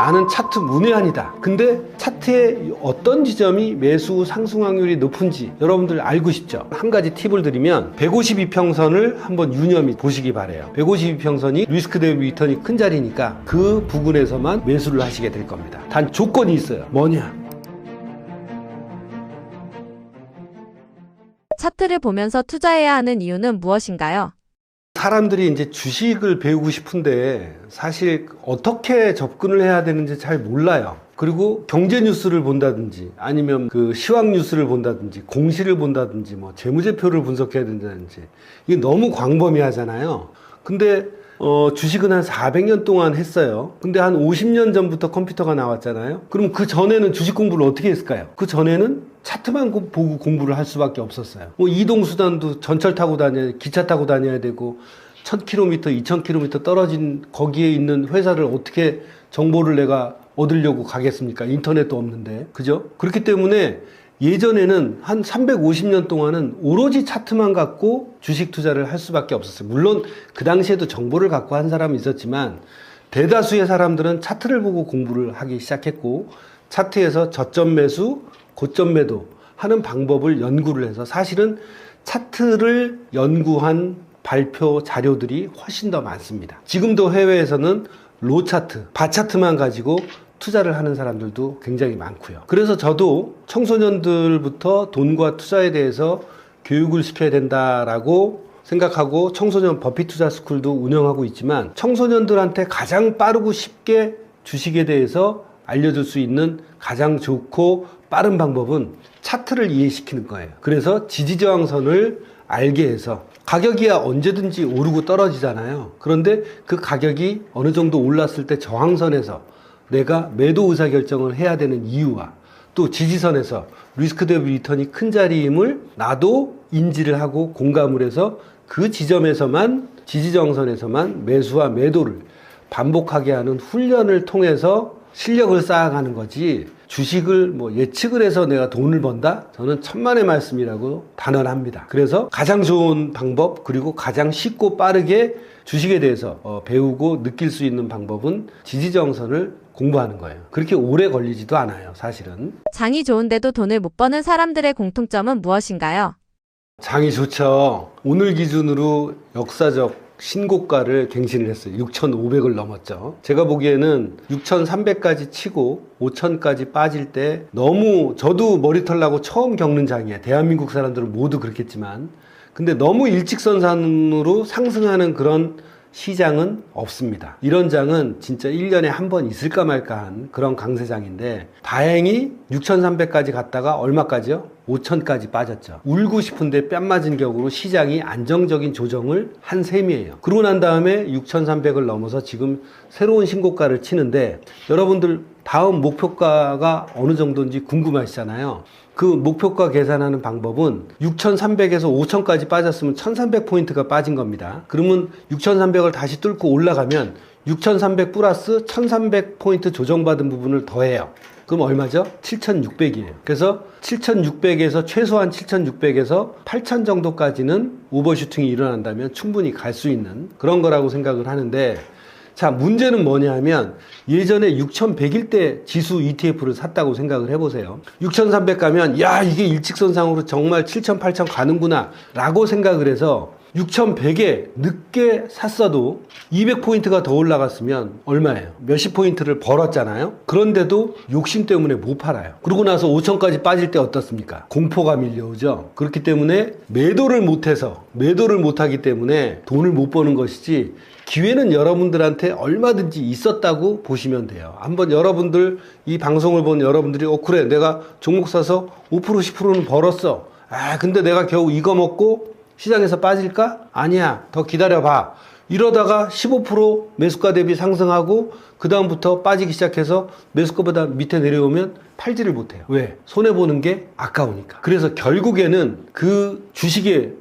나는 차트 문외한이다. 근데 차트의 어떤 지점이 매수 상승 확률이 높은지 여러분들 알고 싶죠? 한 가지 팁을 드리면 152평선을 한번 유념히 보시기 바래요. 152평선이 리스크 대비 리턴이 큰 자리니까 그 부분에서만 매수를 하시게 될 겁니다. 단 조건이 있어요. 뭐냐? 차트를 보면서 투자해야 하는 이유는 무엇인가요? 사람들이 이제 주식을 배우고 싶은데 사실 어떻게 접근을 해야 되는지 잘 몰라요. 그리고 경제 뉴스를 본다든지 아니면 그 시황 뉴스를 본다든지 공시를 본다든지 뭐 재무제표를 분석해야 된다든지 이게 너무 광범위하잖아요. 근데 주식은 한 400년 동안 했어요. 근데 한 50년 전부터 컴퓨터가 나왔잖아요. 그럼 그 전에는 주식 공부를 어떻게 했을까요? 그 전에는 차트만 보고 공부를 할 수밖에 없었어요. 뭐 이동수단도 전철 타고 다녀야, 기차 타고 다녀야 되고 1000km, 2000km 떨어진 거기에 있는 회사를 어떻게 정보를 내가 얻으려고 가겠습니까? 인터넷도 없는데. 그죠? 그렇기 때문에 예전에는 한 350년 동안은 오로지 차트만 갖고 주식 투자를 할 수밖에 없었어요. 물론 그 당시에도 정보를 갖고 한 사람이 있었지만 대다수의 사람들은 차트를 보고 공부를 하기 시작했고 차트에서 저점 매수, 고점 매도 하는 방법을 연구를 해서 사실은 차트를 연구한 발표 자료들이 훨씬 더 많습니다. 지금도 해외에서는 로 차트, 바 차트만 가지고 투자를 하는 사람들도 굉장히 많고요. 그래서 저도 청소년들부터 돈과 투자에 대해서 교육을 시켜야 된다라고 생각하고 청소년 버핏 투자 스쿨도 운영하고 있지만 청소년들한테 가장 빠르고 쉽게 주식에 대해서 알려줄 수 있는 가장 좋고 빠른 방법은 차트를 이해시키는 거예요. 그래서 지지저항선을 알게 해서 가격이야 언제든지 오르고 떨어지잖아요. 그런데 그 가격이 어느 정도 올랐을 때 저항선에서 내가 매도 의사결정을 해야 되는 이유와 또 지지선에서 리스크 대비 리턴이 큰 자리임을 나도 인지를 하고 공감을 해서 그 지점에서만 지지정선에서만 매수와 매도를 반복하게 하는 훈련을 통해서 실력을 쌓아가는 거지 주식을 뭐 예측을 해서 내가 돈을 번다? 저는 천만의 말씀이라고 단언합니다. 그래서 가장 좋은 방법 그리고 가장 쉽고 빠르게 주식에 대해서 배우고 느낄 수 있는 방법은 지지정선을 공부하는 거예요. 그렇게 오래 걸리지도 않아요, 사실은. 장이 좋은데도 돈을 못 버는 사람들의 공통점은 무엇인가요? 장이 좋죠. 오늘 기준으로 역사적 신고가를 갱신을 했어요. 6,500을 넘었죠. 제가 보기에는 6,300까지 치고 5,000까지 빠질 때 너무 저도 머리털 나고 처음 겪는 장이에요. 대한민국 사람들은 모두 그렇겠지만 근데 너무 일직선상으로 상승하는 그런 시장은 없습니다. 이런 장은 진짜 1년에 한 번 있을까 말까 한 그런 강세장인데 다행히 6,300까지 갔다가 얼마까지요? 5,000까지 빠졌죠. 울고 싶은데 뺨 맞은 격으로 시장이 안정적인 조정을 한 셈이에요. 그러고 난 다음에 6,300을 넘어서 지금 새로운 신고가를 치는데 여러분들 다음 목표가가 어느 정도인지 궁금하시잖아요. 그 목표가 계산하는 방법은 6,300에서 5,000까지 빠졌으면 1,300포인트가 빠진 겁니다. 그러면 6,300을 다시 뚫고 올라가면 6,300 플러스 1,300포인트 조정받은 부분을 더해요. 그럼 얼마죠? 7,600이에요. 그래서 7,600에서 최소한 7,600에서 8,000 정도까지는 오버슈팅이 일어난다면 충분히 갈 수 있는 그런 거라고 생각을 하는데 자, 문제는 뭐냐 하면 예전에 6,100일 때 지수 ETF를 샀다고 생각을 해보세요. 6,300 가면 야 이게 일직선상으로 정말 7,000, 8,000 가는구나 라고 생각을 해서 6,100에 늦게 샀어도 200포인트가 더 올라갔으면 얼마예요? 몇십 포인트를 벌었잖아요. 그런데도 욕심 때문에 못 팔아요. 그러고 나서 5,000까지 빠질 때 어떻습니까? 공포가 밀려오죠. 그렇기 때문에 매도를 못하기 때문에 돈을 못 버는 것이지 기회는 여러분들한테 얼마든지 있었다고 보시면 돼요. 한번 여러분들 이 방송을 본 여러분들이 그래 내가 종목 사서 5% 10%는 벌었어. 근데 내가 겨우 이거 먹고 시장에서 빠질까? 아니야. 더 기다려봐. 이러다가 15% 매수가 대비 상승하고 그 다음부터 빠지기 시작해서 매수가보다 밑에 내려오면 팔지를 못해요. 왜? 손해보는 게 아까우니까. 그래서 결국에는 그 주식의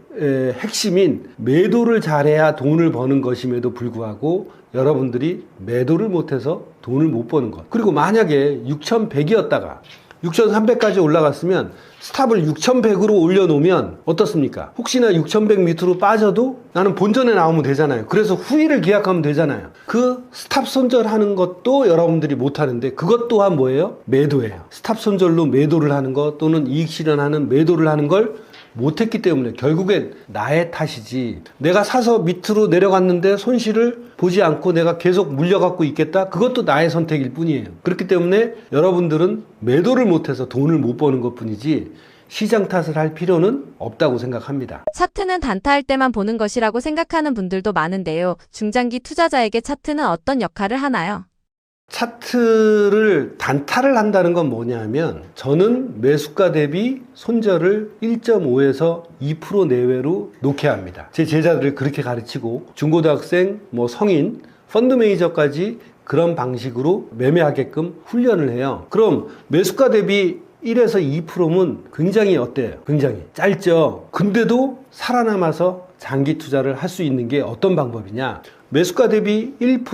핵심인 매도를 잘해야 돈을 버는 것임에도 불구하고 여러분들이 매도를 못해서 돈을 못 버는 것. 그리고 만약에 6,100이었다가 6,300까지 올라갔으면 스탑을 6,100으로 올려놓으면 어떻습니까? 혹시나 6,100 밑으로 빠져도 나는 본전에 나오면 되잖아요. 그래서 후위를 계약하면 되잖아요. 그 스탑 손절하는 것도 여러분들이 못하는데 그것 또한 뭐예요? 매도예요. 스탑 손절로 매도를 하는 것 또는 이익 실현하는 매도를 하는 걸 못했기 때문에 결국엔 나의 탓이지, 내가 사서 밑으로 내려갔는데 손실을 보지 않고 내가 계속 물려갖고 있겠다? 그것도 나의 선택일 뿐이에요. 그렇기 때문에 여러분들은 매도를 못해서 돈을 못 버는 것 뿐이지 시장 탓을 할 필요는 없다고 생각합니다. 차트는 단타할 때만 보는 것이라고 생각하는 분들도 많은데요. 중장기 투자자에게 차트는 어떤 역할을 하나요? 차트를 단타를 한다는 건 뭐냐면, 저는 매수가 대비 손절을 1.5에서 2% 내외로 놓게 합니다. 제 제자들을 그렇게 가르치고 중고등학생, 성인, 펀드 매니저까지 그런 방식으로 매매하게끔 훈련을 해요. 그럼 매수가 대비 1에서 2%면 굉장히 어때요? 굉장히 짧죠. 근데도 살아남아서 장기 투자를 할 수 있는 게 어떤 방법이냐? 매수가 대비 1%,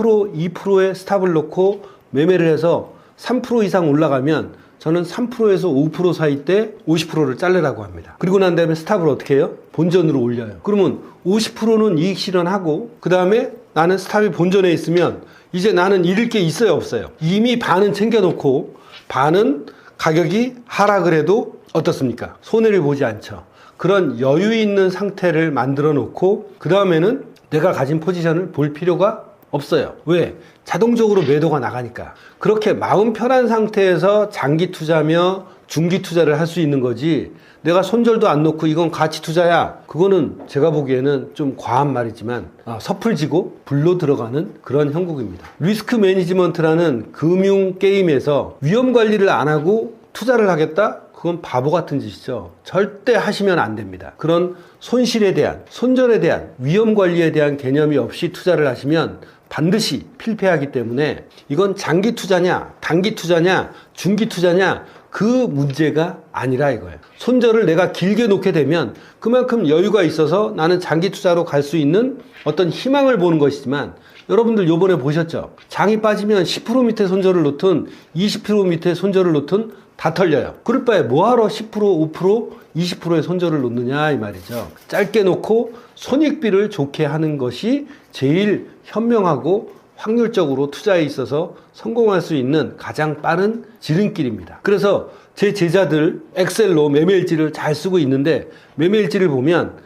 2%의 스탑을 놓고 매매를 해서 3% 이상 올라가면 저는 3%에서 5% 사이 때 50%를 자르라고 합니다. 그리고 난 다음에 스탑을 어떻게 해요? 본전으로 올려요. 그러면 50%는 이익 실현하고 그 다음에 나는 스탑이 본전에 있으면 이제 나는 잃을 게 있어요, 없어요? 이미 반은 챙겨놓고 반은 가격이 하락을 해도 어떻습니까? 손해를 보지 않죠. 그런 여유 있는 상태를 만들어 놓고 그 다음에는 내가 가진 포지션을 볼 필요가 없어요. 왜? 자동적으로 매도가 나가니까. 그렇게 마음 편한 상태에서 장기 투자며 중기 투자를 할 수 있는 거지, 내가 손절도 안 놓고 이건 가치 투자야, 그거는 제가 보기에는 좀 과한 말이지만 섣불지고 불로 들어가는 그런 형국입니다. 리스크 매니지먼트라는 금융 게임에서 위험 관리를 안 하고 투자를 하겠다? 그건 바보 같은 짓이죠. 절대 하시면 안 됩니다. 그런 손실에 대한, 손절에 대한, 위험 관리에 대한 개념이 없이 투자를 하시면 반드시 필패하기 때문에 이건 장기 투자냐, 단기 투자냐, 중기 투자냐, 그 문제가 아니라 이거예요. 손절을 내가 길게 놓게 되면 그만큼 여유가 있어서 나는 장기 투자로 갈 수 있는 어떤 희망을 보는 것이지만, 여러분들 요번에 보셨죠? 장이 빠지면 10% 밑에 손절을 놓든 20% 밑에 손절을 놓든 다 털려요. 그럴 바에 뭐하러 10%, 5%, 20%의 손절을 놓느냐 이 말이죠. 짧게 놓고 손익비를 좋게 하는 것이 제일 현명하고 확률적으로 투자에 있어서 성공할 수 있는 가장 빠른 지름길입니다. 그래서 제 제자들 엑셀로 매매일지를 잘 쓰고 있는데, 매매일지를 보면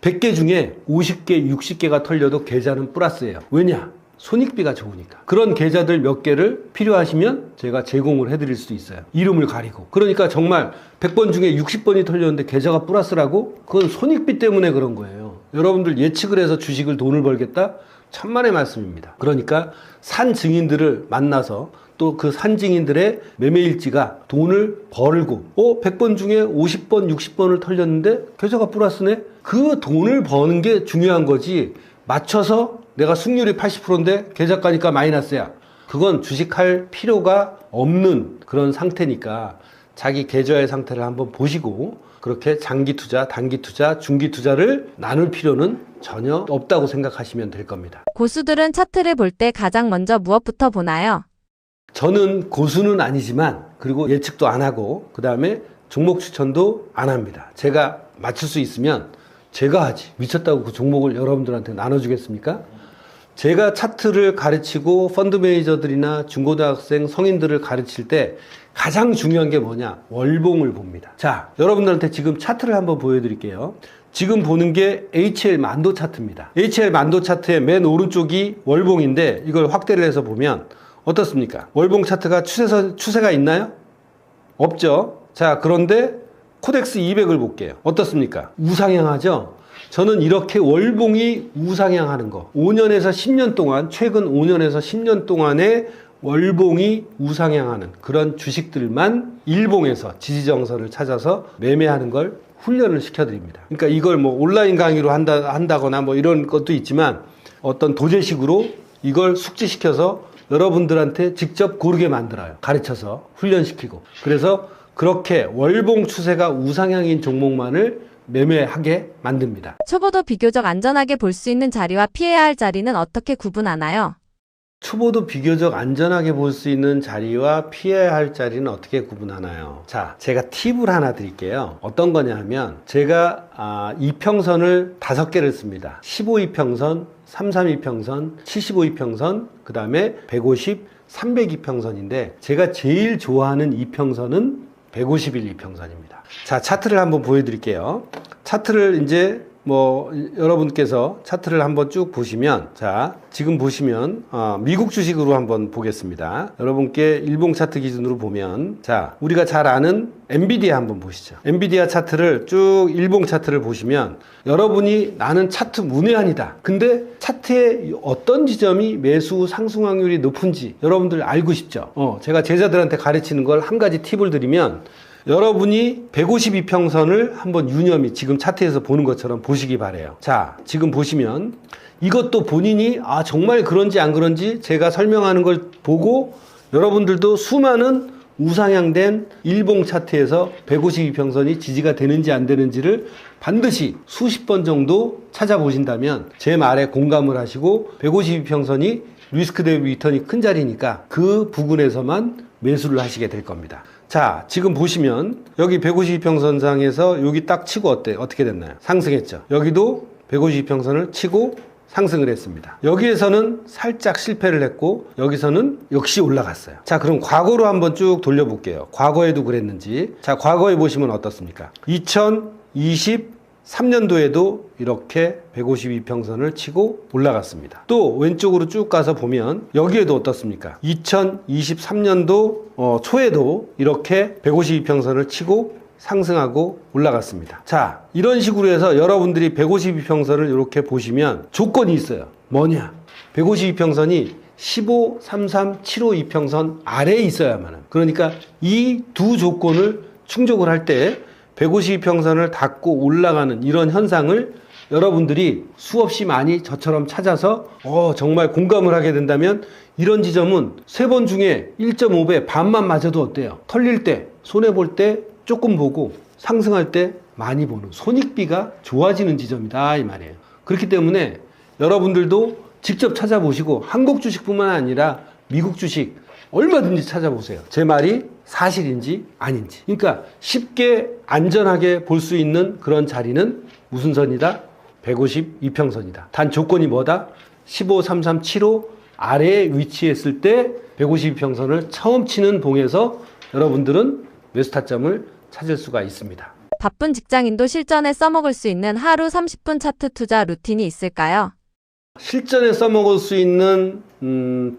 100개 중에 50개, 60개가 털려도 계좌는 플러스예요. 왜냐? 손익비가 좋으니까. 그런 계좌들 몇 개를 필요하시면 제가 제공을 해드릴 수도 있어요. 이름을 가리고. 그러니까 정말 100번 중에 60번이 털렸는데 계좌가 플러스라고? 그건 손익비 때문에 그런 거예요. 여러분들 예측을 해서 주식을 돈을 벌겠다? 천만의 말씀입니다. 그러니까 산 증인들을 만나서 또 그 산 증인들의 매매일지가 돈을 벌고 100번 중에 50번, 60번을 털렸는데 계좌가 플러스네? 그 돈을 버는 게 중요한 거지, 맞춰서 내가 승률이 80%인데 계좌가니까 마이너스야, 그건 주식할 필요가 없는 그런 상태니까 자기 계좌의 상태를 한번 보시고 그렇게 장기 투자, 단기 투자, 중기 투자를 나눌 필요는 전혀 없다고 생각하시면 될 겁니다. 고수들은 차트를 볼 때 가장 먼저 무엇부터 보나요? 저는 고수는 아니지만, 그리고 예측도 안 하고 그 다음에 종목 추천도 안 합니다. 제가 맞출 수 있으면 제가 하지, 미쳤다고 그 종목을 여러분들한테 나눠주겠습니까? 제가 차트를 가르치고 펀드 매니저들이나 중고등학생, 성인들을 가르칠 때 가장 중요한 게 뭐냐? 월봉을 봅니다. 자, 여러분들한테 지금 차트를 한번 보여드릴게요. 지금 보는 게 HL 만도 차트입니다. HL 만도 차트의 맨 오른쪽이 월봉인데, 이걸 확대를 해서 보면 어떻습니까? 월봉 차트가 추세가 있나요? 없죠. 자, 그런데 코덱스 200을 볼게요. 어떻습니까? 우상향하죠? 저는 이렇게 월봉이 우상향하는 거, 5년에서 10년 동안, 최근 5년에서 10년 동안의 월봉이 우상향하는 그런 주식들만 일봉에서 지지정선을 찾아서 매매하는 걸 훈련을 시켜드립니다. 그러니까 이걸 온라인 강의로 한다거나 이런 것도 있지만, 어떤 도제식으로 이걸 숙지시켜서 여러분들한테 직접 고르게 만들어요. 가르쳐서 훈련시키고. 그래서 그렇게 월봉 추세가 우상향인 종목만을 매매하게 만듭니다. 초보도 비교적 안전하게 볼 수 있는 자리와 피해야 할 자리는 어떻게 구분하나요? 초보도 비교적 안전하게 볼 수 있는 자리와 피해야 할 자리는 어떻게 구분하나요? 자, 제가 팁을 하나 드릴게요. 어떤 거냐 하면 제가 이평선을 5개를 씁니다. 15이평선, 33이평선, 75이평선, 그 다음에 150, 300이평선인데 제가 제일 좋아하는 이평선은 151이평선입니다. 자, 차트를 한번 보여드릴게요. 차트를 이제 여러분께서 차트를 한번 쭉 보시면, 자, 지금 보시면, 미국 주식으로 한번 보겠습니다. 여러분께 일봉 차트 기준으로 보면, 자, 우리가 잘 아는 엔비디아 한번 보시죠. 엔비디아 차트를 쭉 일봉 차트를 보시면, 여러분이 나는 차트 문외한이다. 근데 차트의 어떤 지점이 매수 상승 확률이 높은지 여러분들 알고 싶죠? 제가 제자들한테 가르치는 걸 한 가지 팁을 드리면, 여러분이 152평선을 한번 유념히 지금 차트에서 보는 것처럼 보시기 바래요. 자, 지금 보시면 이것도 본인이 정말 그런지 안 그런지 제가 설명하는 걸 보고 여러분들도 수많은 우상향된 일봉 차트에서 152평선이 지지가 되는지 안 되는지를 반드시 수십 번 정도 찾아보신다면 제 말에 공감을 하시고 152평선이 리스크 대비 리턴이 큰 자리니까 그 부근에서만 매수를 하시게 될 겁니다. 자, 지금 보시면 여기 152평선상에서 여기 딱 치고 어떻게 됐나요? 상승했죠. 여기도 152평선을 치고 상승을 했습니다. 여기에서는 살짝 실패를 했고 여기서는 역시 올라갔어요. 자, 그럼 과거로 한번 쭉 돌려볼게요. 과거에도 그랬는지. 자, 과거에 보시면 어떻습니까? 2023년도에도 이렇게 152평선을 치고 올라갔습니다. 또 왼쪽으로 쭉 가서 보면 여기에도 어떻습니까? 2023년도 초에도 이렇게 152평선을 치고 상승하고 올라갔습니다. 자, 이런 식으로 해서 여러분들이 152평선을 이렇게 보시면 조건이 있어요. 뭐냐? 152평선이 15, 33, 75 이평선 아래에 있어야만. 그러니까 이 두 조건을 충족을 할 때 152평선을 닫고 올라가는 이런 현상을 여러분들이 수없이 많이 저처럼 찾아서 정말 공감을 하게 된다면 이런 지점은 3번 중에 1.5배 반만 맞아도 어때요? 털릴 때, 손해볼 때 조금 보고 상승할 때 많이 보는 손익비가 좋아지는 지점이다 이 말이에요. 그렇기 때문에 여러분들도 직접 찾아보시고 한국 주식뿐만 아니라 미국 주식 얼마든지 찾아보세요. 제 말이 사실인지 아닌지. 그러니까 쉽게 안전하게 볼 수 있는 그런 자리는 무슨 선이다? 152평선이다. 단 조건이 뭐다? 15, 33, 75 아래에 위치했을 때 152평선을 처음 치는 봉에서 여러분들은 매수 타점을 찾을 수가 있습니다. 바쁜 직장인도 실전에 써먹을 수 있는 하루 30분 차트 투자 루틴이 있을까요? 실전에 써먹을 수 있는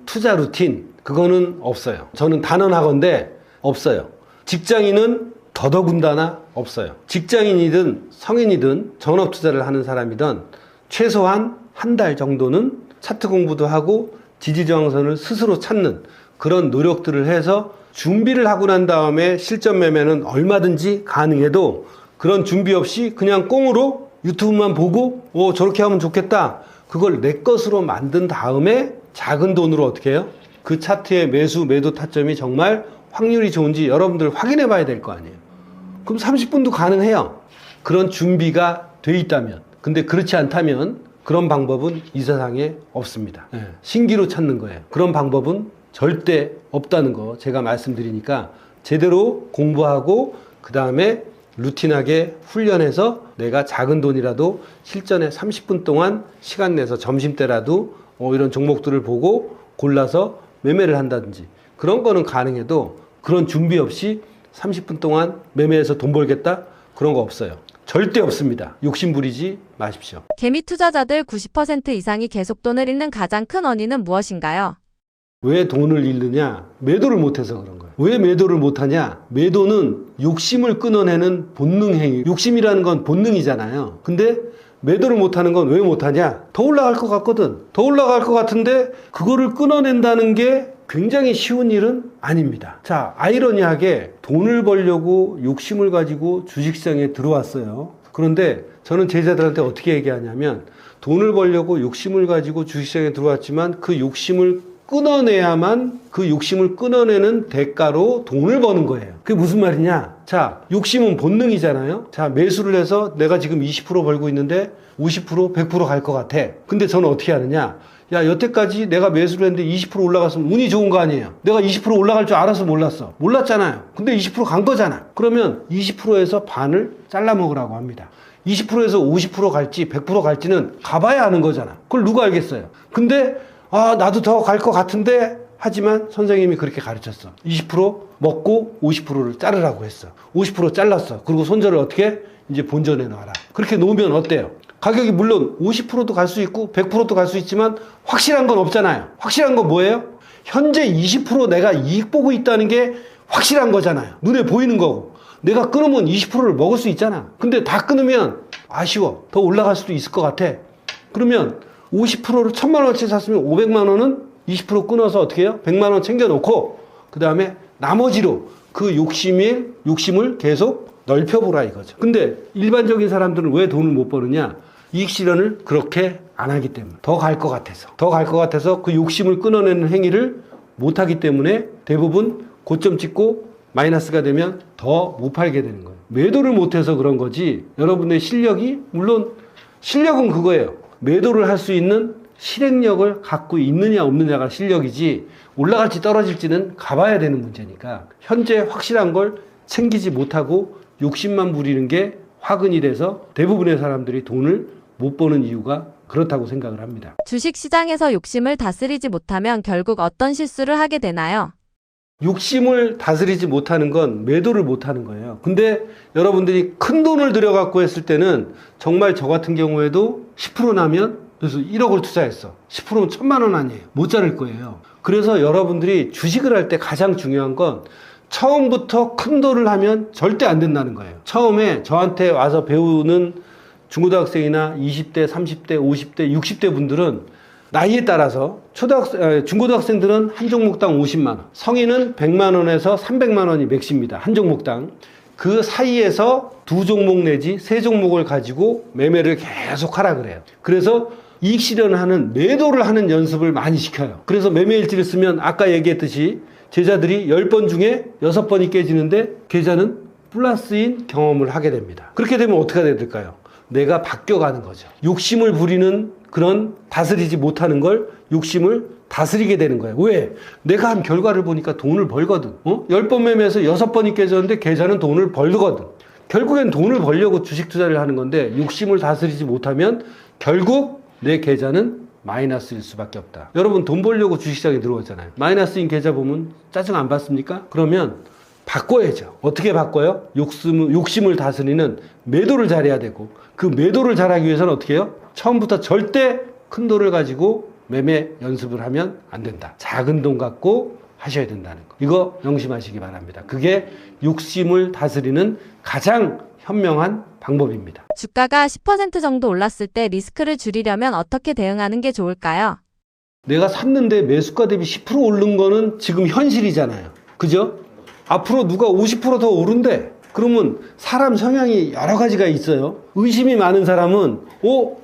투자 루틴 그거는 없어요. 저는 단언하건대 없어요. 직장인은 더더군다나 없어요. 직장인이든 성인이든 전업 투자를 하는 사람이든 최소한 한 달 정도는 차트 공부도 하고 지지저항선을 스스로 찾는 그런 노력들을 해서 준비를 하고 난 다음에 실전 매매는 얼마든지 가능해도 그런 준비 없이 그냥 꽁으로 유튜브만 보고 저렇게 하면 좋겠다. 그걸 내 것으로 만든 다음에 작은 돈으로 어떻게 해요? 그 차트의 매도 타점이 정말 확률이 좋은지 여러분들 확인해 봐야 될 거 아니에요. 그럼 30분도 가능해요. 그런 준비가 돼 있다면. 근데 그렇지 않다면 그런 방법은 이 세상에 없습니다. 신기로 찾는 거예요. 그런 방법은 절대 없다는 거 제가 말씀드리니까 제대로 공부하고 그 다음에 루틴하게 훈련해서 내가 작은 돈이라도 실전에 30분 동안 시간 내서 점심때라도 이런 종목들을 보고 골라서 매매를 한다든지 그런 거는 가능해도 그런 준비 없이 30분 동안 매매해서 돈 벌겠다? 그런 거 없어요. 절대 없습니다. 욕심 부리지 마십시오. 개미 투자자들 90% 이상이 계속 돈을 잃는 가장 큰 원인은 무엇인가요? 왜 돈을 잃느냐? 매도를 못해서 그런 거예요. 왜 매도를 못하냐? 매도는 욕심을 끊어내는 본능 행위. 욕심이라는 건 본능이잖아요. 근데 매도를 못하는 건 왜 못하냐? 더 올라갈 것 같거든. 더 올라갈 것 같은데 그거를 끊어낸다는 게 굉장히 쉬운 일은 아닙니다. 자, 아이러니하게 돈을 벌려고 욕심을 가지고 주식시장에 들어왔어요. 그런데 저는 제자들한테 어떻게 얘기하냐면 돈을 벌려고 욕심을 가지고 주식시장에 들어왔지만 그 욕심을 끊어내야만 그 욕심을 끊어내는 대가로 돈을 버는 거예요. 그게 무슨 말이냐? 자, 욕심은 본능이잖아요. 자, 매수를 해서 내가 지금 20% 벌고 있는데 50%, 100% 갈 것 같아. 근데 저는 어떻게 하느냐? 야, 여태까지 내가 매수를 했는데 20% 올라갔으면 운이 좋은 거 아니에요? 내가 20% 올라갈 줄 알아서 몰랐어. 몰랐잖아요. 근데 20% 간 거잖아. 그러면 20%에서 반을 잘라 먹으라고 합니다. 20%에서 50% 갈지 100% 갈지는 가봐야 아는 거잖아. 그걸 누가 알겠어요? 근데 나도 더 갈 것 같은데 하지만 선생님이 그렇게 가르쳤어. 20% 먹고 50%를 자르라고 했어. 50% 잘랐어. 그리고 손절을 어떻게? 이제 본전에 놔라. 그렇게 놓으면 어때요? 가격이 물론 50%도 갈 수 있고 100%도 갈 수 있지만 확실한 건 없잖아요. 확실한 건 뭐예요? 현재 20% 내가 이익 보고 있다는 게 확실한 거잖아요. 눈에 보이는 거고. 내가 끊으면 20%를 먹을 수 있잖아. 근데 다 끊으면 아쉬워. 더 올라갈 수도 있을 것 같아. 그러면 50%를 1000만 원어치 샀으면 500만 원은 20% 끊어서 어떻게 해요? 100만 원 챙겨놓고 그 다음에 나머지로 그 욕심을 계속 넓혀보라 이거죠. 근데 일반적인 사람들은 왜 돈을 못 버느냐? 이익 실현을 그렇게 안 하기 때문에. 더 갈 것 같아서 그 욕심을 끊어내는 행위를 못 하기 때문에 대부분 고점 찍고 마이너스가 되면 더 못 팔게 되는 거예요. 매도를 못해서 그런 거지 여러분의 실력이 물론 실력은 그거예요. 매도를 할 수 있는 실행력을 갖고 있느냐 없느냐가 실력이지 올라갈지 떨어질지는 가봐야 되는 문제니까 현재 확실한 걸 챙기지 못하고 욕심만 부리는 게 화근이 돼서 대부분의 사람들이 돈을 못 버는 이유가 그렇다고 생각을 합니다. 주식시장에서 욕심을 다스리지 못하면 결국 어떤 실수를 하게 되나요? 욕심을 다스리지 못하는 건 매도를 못하는 거예요. 근데 여러분들이 큰 돈을 들여갖고 했을 때는 정말 저 같은 경우에도 10% 나면 그래서 1억을 투자했어. 10%면 1000만 원 아니에요. 못 자를 거예요. 그래서 여러분들이 주식을 할 때 가장 중요한 건 처음부터 큰 돈을 하면 절대 안 된다는 거예요. 처음에 저한테 와서 배우는 중고등학생이나 20대, 30대, 50대, 60대 분들은 나이에 따라서 중고등학생들은 한 종목당 50만 원, 성인은 100만 원에서 300만 원이 맥시입니다. 한 종목당. 그 사이에서 두 종목 내지 세 종목을 가지고 매매를 계속 하라 그래요. 그래서 이익 실현하는 매도를 하는 연습을 많이 시켜요. 그래서 매매일지를 쓰면 아까 얘기했듯이 제자들이 10번 중에 6번이 깨지는데 계좌는 플러스인 경험을 하게 됩니다. 그렇게 되면 어떻게 해야 될까요? 내가 바뀌어가는 거죠. 욕심을 부리는 그런 다스리지 못하는 걸 욕심을 다스리게 되는 거예요. 왜? 내가 한 결과를 보니까 돈을 벌거든. 10번 매매해서 6번이 깨졌는데 계좌는 돈을 벌거든. 결국엔 돈을 벌려고 주식 투자를 하는 건데 욕심을 다스리지 못하면 결국 내 계좌는 마이너스일 수밖에 없다. 여러분 돈 벌려고 주식시장에 들어왔잖아요. 마이너스인 계좌 보면 짜증 안 받습니까? 그러면 바꿔야죠. 어떻게 바꿔요? 욕심을 다스리는 매도를 잘해야 되고 그 매도를 잘하기 위해서는 어떻게 해요? 처음부터 절대 큰 돈을 가지고 매매 연습을 하면 안 된다. 작은 돈 갖고 하셔야 된다는 거. 이거 명심하시기 바랍니다. 그게 욕심을 다스리는 가장 현명한 방법입니다. 주가가 10% 정도 올랐을 때 리스크를 줄이려면 어떻게 대응하는 게 좋을까요? 내가 샀는데 매수가 대비 10% 오른 거는 지금 현실이잖아요. 그죠? 앞으로 누가 50%더 오른대. 그러면 사람 성향이 여러 가지가 있어요. 의심이 많은 사람은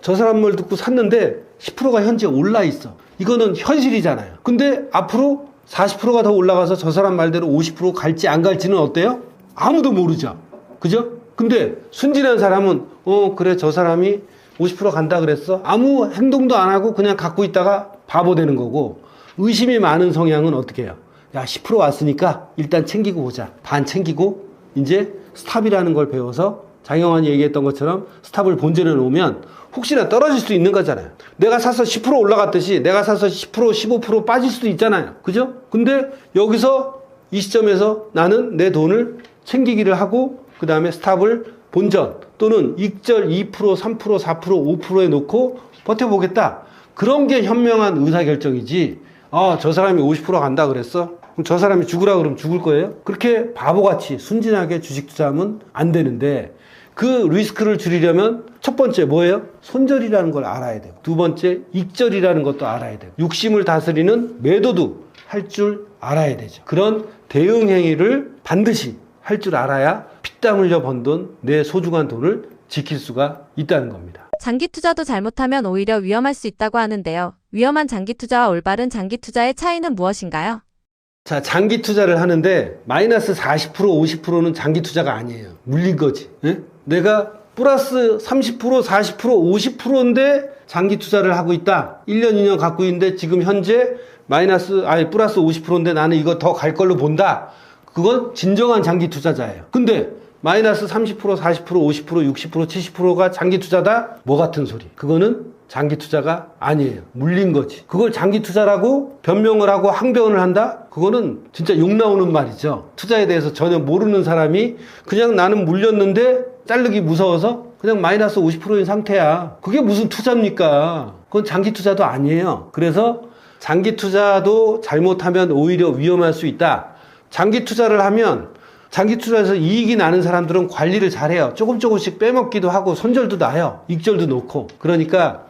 저 사람 말 듣고 샀는데 10%가 현재 올라 있어. 이거는 현실이잖아요. 근데 앞으로 40%가 더 올라가서 저 사람 말대로 50% 갈지 안 갈지는 어때요? 아무도 모르죠. 그죠? 근데 순진한 사람은 그래 저 사람이 50% 간다 그랬어. 아무 행동도 안 하고 그냥 갖고 있다가 바보 되는 거고 의심이 많은 성향은 어떻게 해요? 야 10% 왔으니까 일단 챙기고 보자. 반 챙기고 이제 스탑이라는 걸 배워서 장영환이 얘기했던 것처럼 스탑을 본전에 놓으면 혹시나 떨어질 수 있는 거잖아요. 내가 사서 10% 올라갔듯이 내가 사서 10% 15% 빠질 수도 있잖아요. 그죠? 근데 여기서 이 시점에서 나는 내 돈을 챙기기를 하고 그 다음에 스탑을 본전 또는 익절 2%, 3%, 4%, 5%에 놓고 버텨보겠다. 그런 게 현명한 의사결정이지. 저 사람이 50% 간다 그랬어? 그럼 저 사람이 죽으라 그러면 죽을 거예요? 그렇게 바보같이 순진하게 주식 투자하면 안 되는데 그 리스크를 줄이려면 첫 번째 뭐예요? 손절이라는 걸 알아야 되고 두 번째 익절이라는 것도 알아야 되고 욕심을 다스리는 매도도 할 줄 알아야 되죠. 그런 대응 행위를 반드시 할 줄 알아야 피땀 흘려 번 돈, 내 소중한 돈을 지킬 수가 있다는 겁니다. 장기 투자도 잘못하면 오히려 위험할 수 있다고 하는데요. 위험한 장기 투자와 올바른 장기 투자의 차이는 무엇인가요? 자, 장기 투자를 하는데 마이너스 40%, 50%는 장기 투자가 아니에요. 물린 거지. 예? 내가 플러스 30%, 40%, 50%인데 장기 투자를 하고 있다. 1년, 2년 갖고 있는데 지금 현재 플러스 50%인데 나는 이거 더 갈 걸로 본다. 그건 진정한 장기 투자자예요. 근데 마이너스 30%, 40%, 50%, 60%, 70%가 장기 투자다? 뭐 같은 소리. 그거는 장기 투자가 아니에요. 물린 거지. 그걸 장기 투자라고 변명을 하고 항변을 한다? 그거는 진짜 욕 나오는 말이죠. 투자에 대해서 전혀 모르는 사람이 그냥 나는 물렸는데 자르기 무서워서 그냥 마이너스 50%인 상태야. 그게 무슨 투자입니까? 그건 장기 투자도 아니에요. 그래서 장기 투자도 잘못하면 오히려 위험할 수 있다. 장기 투자를 하면 장기 투자에서 이익이 나는 사람들은 관리를 잘해요. 조금씩 빼먹기도 하고 손절도 나요. 익절도 놓고. 그러니까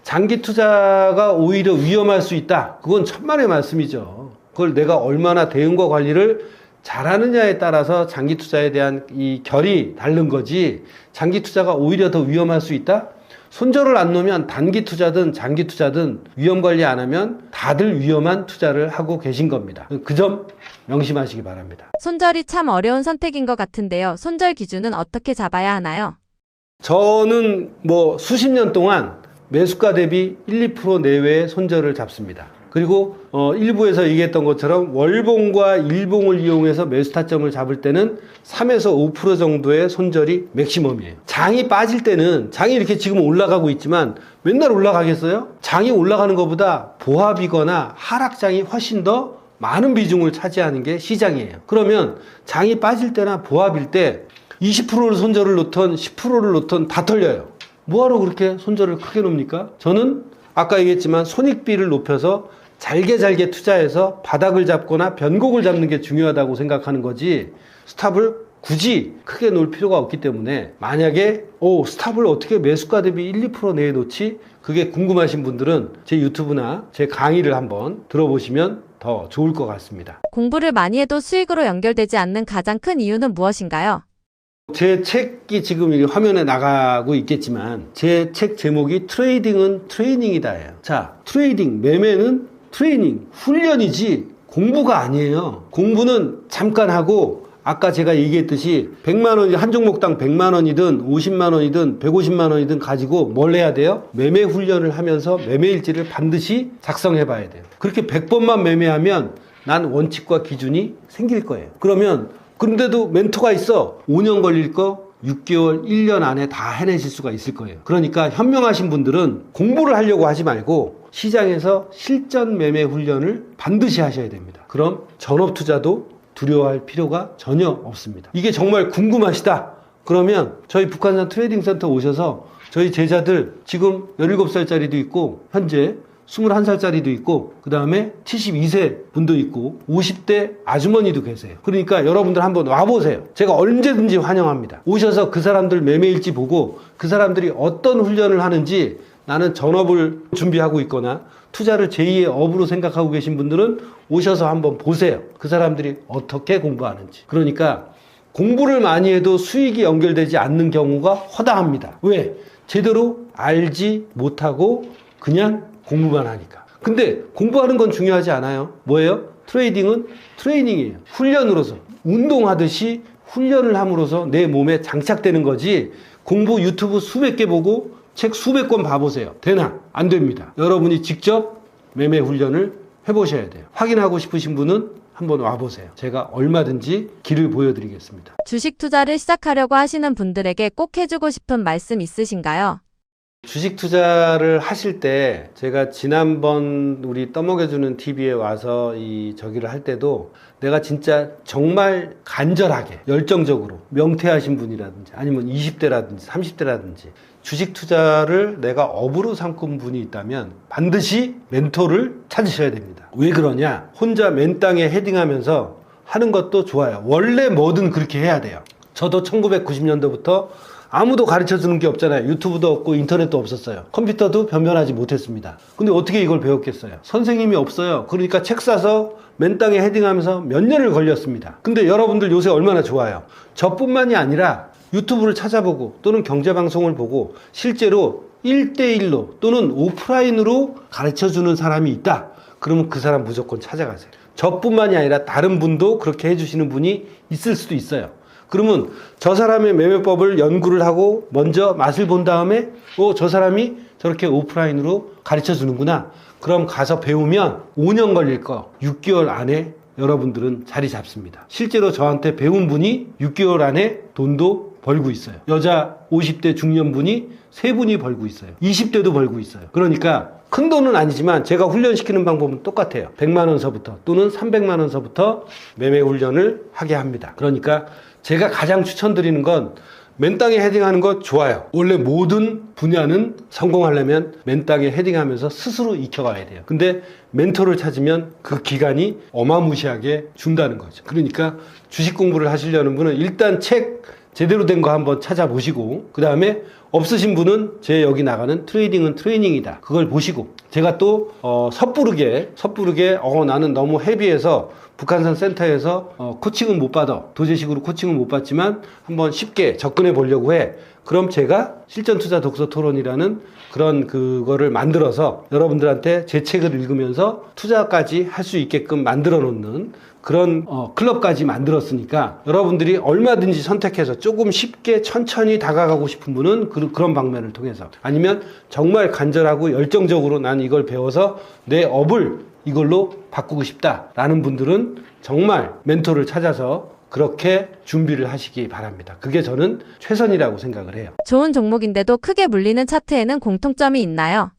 장기 투자가 오히려 위험할 수 있다. 그건 천만의 말씀이죠. 그걸 내가 얼마나 대응과 관리를 잘하느냐에 따라서 장기 투자에 대한 이 결이 다른 거지. 장기 투자가 오히려 더 위험할 수 있다? 손절을 안 놓으면 단기 투자든 장기 투자든 위험 관리 안 하면 다들 위험한 투자를 하고 계신 겁니다. 그 점 명심하시기 바랍니다. 손절이 참 어려운 선택인 것 같은데요. 손절 기준은 어떻게 잡아야 하나요? 저는 수십 년 동안 매수가 대비 1, 2% 내외의 손절을 잡습니다. 그리고 일부에서 얘기했던 것처럼 월봉과 일봉을 이용해서 매수 타점을 잡을 때는 3에서 5% 정도의 손절이 맥시멈이에요. 장이 빠질 때는 장이 이렇게 지금 올라가고 있지만 맨날 올라가겠어요? 장이 올라가는 것보다 보합이거나 하락장이 훨씬 더 많은 비중을 차지하는 게 시장이에요. 그러면 장이 빠질 때나 보합일 때 20%를 손절을 놓던 10%를 놓던 다 털려요. 뭐하러 그렇게 손절을 크게 놓습니까? 저는 아까 얘기했지만 손익비를 높여서 잘게 투자해서 바닥을 잡거나 변곡을 잡는 게 중요하다고 생각하는 거지 스탑을 굳이 크게 놓을 필요가 없기 때문에 만약에 스탑을 어떻게 매수가 대비 1, 2% 내에 놓지? 그게 궁금하신 분들은 제 유튜브나 제 강의를 한번 들어보시면 더 좋을 것 같습니다. 공부를 많이 해도 수익으로 연결되지 않는 가장 큰 이유는 무엇인가요? 제 책이 지금 화면에 나가고 있겠지만 제 책 제목이 트레이딩은 트레이닝이다예요. 자, 트레이딩, 매매는 트레이닝, 훈련이지 공부가 아니에요. 공부는 잠깐 하고 아까 제가 얘기했듯이 100만 원이 한 종목당 100만 원이든 50만 원이든 150만 원이든 가지고 뭘 해야 돼요? 매매 훈련을 하면서 매매일지를 반드시 작성해 봐야 돼요. 그렇게 100번만 매매하면 난 원칙과 기준이 생길 거예요. 그런데도 멘토가 있어. 5년 걸릴 거 6개월, 1년 안에 다 해내실 수가 있을 거예요. 그러니까 현명하신 분들은 공부를 하려고 하지 말고 시장에서 실전 매매 훈련을 반드시 하셔야 됩니다. 그럼 전업 투자도 두려워할 필요가 전혀 없습니다. 이게 정말 궁금하시다. 그러면 저희 북한산 트레이딩 센터 오셔서 저희 제자들 지금 17살짜리도 있고 현재 21살짜리도 있고 그 다음에 72세 분도 있고 50대 아주머니도 계세요. 그러니까 여러분들 한번 와보세요. 제가 언제든지 환영합니다. 오셔서 그 사람들 매매일지 보고 그 사람들이 어떤 훈련을 하는지 나는 전업을 준비하고 있거나 투자를 제2의 업으로 생각하고 계신 분들은 오셔서 한번 보세요. 그 사람들이 어떻게 공부하는지. 그러니까 공부를 많이 해도 수익이 연결되지 않는 경우가 허다합니다. 왜? 제대로 알지 못하고 그냥 공부만 하니까. 근데 공부하는 건 중요하지 않아요. 뭐예요? 트레이딩은 트레이닝이에요. 훈련으로서 운동하듯이 훈련을 함으로써 내 몸에 장착되는 거지. 공부 유튜브 수백 개 보고 책 수백 권 봐보세요. 되나? 안 됩니다. 여러분이 직접 매매 훈련을 해보셔야 돼요. 확인하고 싶으신 분은 한번 와보세요. 제가 얼마든지 길을 보여드리겠습니다. 주식 투자를 시작하려고 하시는 분들에게 꼭 해주고 싶은 말씀 있으신가요? 주식 투자를 하실 때 제가 지난번 우리 떠먹여주는 TV에 와서 저기를 할 때도 내가 진짜 정말 간절하게 열정적으로 명퇴하신 분이라든지 아니면 20대라든지 30대라든지 주식 투자를 내가 업으로 삼은 분이 있다면 반드시 멘토를 찾으셔야 됩니다. 왜 그러냐? 혼자 맨 땅에 헤딩하면서 하는 것도 좋아요. 원래 뭐든 그렇게 해야 돼요. 저도 1990년도부터 아무도 가르쳐주는 게 없잖아요. 유튜브도 없고 인터넷도 없었어요. 컴퓨터도 변변하지 못했습니다. 근데 어떻게 이걸 배웠겠어요? 선생님이 없어요. 그러니까 책 사서 맨 땅에 헤딩하면서 몇 년을 걸렸습니다. 근데 여러분들 요새 얼마나 좋아요. 저뿐만이 아니라 유튜브를 찾아보고 또는 경제방송을 보고 실제로 1대1로 또는 오프라인으로 가르쳐주는 사람이 있다. 그러면 그 사람 무조건 찾아가세요. 저뿐만이 아니라 다른 분도 그렇게 해주시는 분이 있을 수도 있어요. 그러면 저 사람의 매매법을 연구를 하고 먼저 맛을 본 다음에 저 사람이 저렇게 오프라인으로 가르쳐 주는구나. 그럼 가서 배우면 5년 걸릴 거 6개월 안에 여러분들은 자리 잡습니다. 실제로 저한테 배운 분이 6개월 안에 돈도 벌고 있어요. 여자 50대 중년분이 3분이 벌고 있어요. 20대도 벌고 있어요. 그러니까 큰 돈은 아니지만 제가 훈련시키는 방법은 똑같아요. 100만 원서부터 또는 300만 원서부터 매매 훈련을 하게 합니다. 그러니까 제가 가장 추천드리는 건 맨땅에 헤딩하는 거 좋아요. 원래 모든 분야는 성공하려면 맨땅에 헤딩하면서 스스로 익혀가야 돼요. 근데 멘토를 찾으면 그 기간이 어마무시하게 준다는 거죠. 그러니까 주식 공부를 하시려는 분은 일단 책 제대로 된 거 한번 찾아보시고, 그 다음에 없으신 분은 제 여기 나가는 트레이딩은 트레이닝이다, 그걸 보시고, 제가 또 섣부르게 나는 너무 헤비해서 북한산 센터에서 코칭은 못 받아, 도제식으로 코칭은 못 받지만 한번 쉽게 접근해 보려고 해. 그럼 제가 실전투자 독서 토론이라는 그런 그거를 만들어서 여러분들한테 제 책을 읽으면서 투자까지 할 수 있게끔 만들어 놓는 그런 클럽까지 만들었으니까, 여러분들이 얼마든지 선택해서 조금 쉽게 천천히 다가가고 싶은 분은 그런 방면을 통해서, 아니면 정말 간절하고 열정적으로 난 이걸 배워서 내 업을 이걸로 바꾸고 싶다라는 분들은 정말 멘토를 찾아서 그렇게 준비를 하시기 바랍니다. 그게 저는 최선이라고 생각을 해요. 좋은 종목인데도 크게 물리는 차트에는 공통점이 있나요?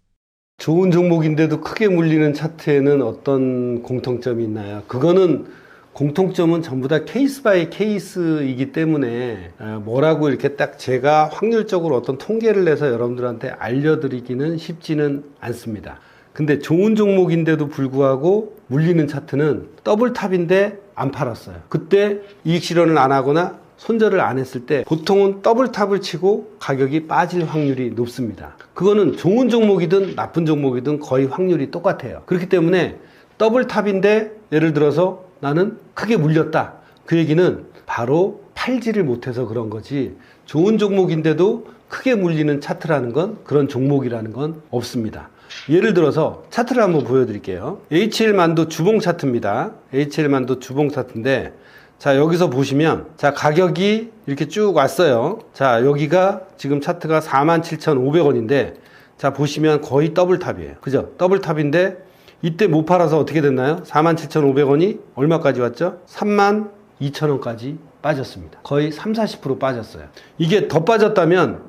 좋은 종목인데도 크게 물리는 차트에는 어떤 공통점이 있나요? 그거는 공통점은 전부 다 케이스 바이 케이스이기 때문에 뭐라고 이렇게 딱 제가 확률적으로 어떤 통계를 내서 여러분들한테 알려드리기는 쉽지는 않습니다. 근데 좋은 종목인데도 불구하고 물리는 차트는 더블탑인데 안 팔았어요. 그때 이익 실현을 안 하거나 손절을 안 했을 때 보통은 더블탑을 치고 가격이 빠질 확률이 높습니다. 그거는 좋은 종목이든 나쁜 종목이든 거의 확률이 똑같아요. 그렇기 때문에 더블탑인데 예를 들어서 나는 크게 물렸다, 그 얘기는 바로 팔지를 못해서 그런 거지, 좋은 종목인데도 크게 물리는 차트라는 건, 그런 종목이라는 건 없습니다. 예를 들어서 차트를 한번 보여드릴게요. HL만도 주봉 차트입니다. HL만도 주봉 차트인데, 자, 여기서 보시면, 자, 가격이 이렇게 쭉 왔어요. 자, 여기가 지금 차트가 47,500원인데, 자, 보시면 거의 더블탑이에요. 그죠? 더블탑인데, 이때 못 팔아서 어떻게 됐나요? 47,500원이 얼마까지 왔죠? 32,000원까지 빠졌습니다. 거의 30-40% 빠졌어요. 이게 더 빠졌다면,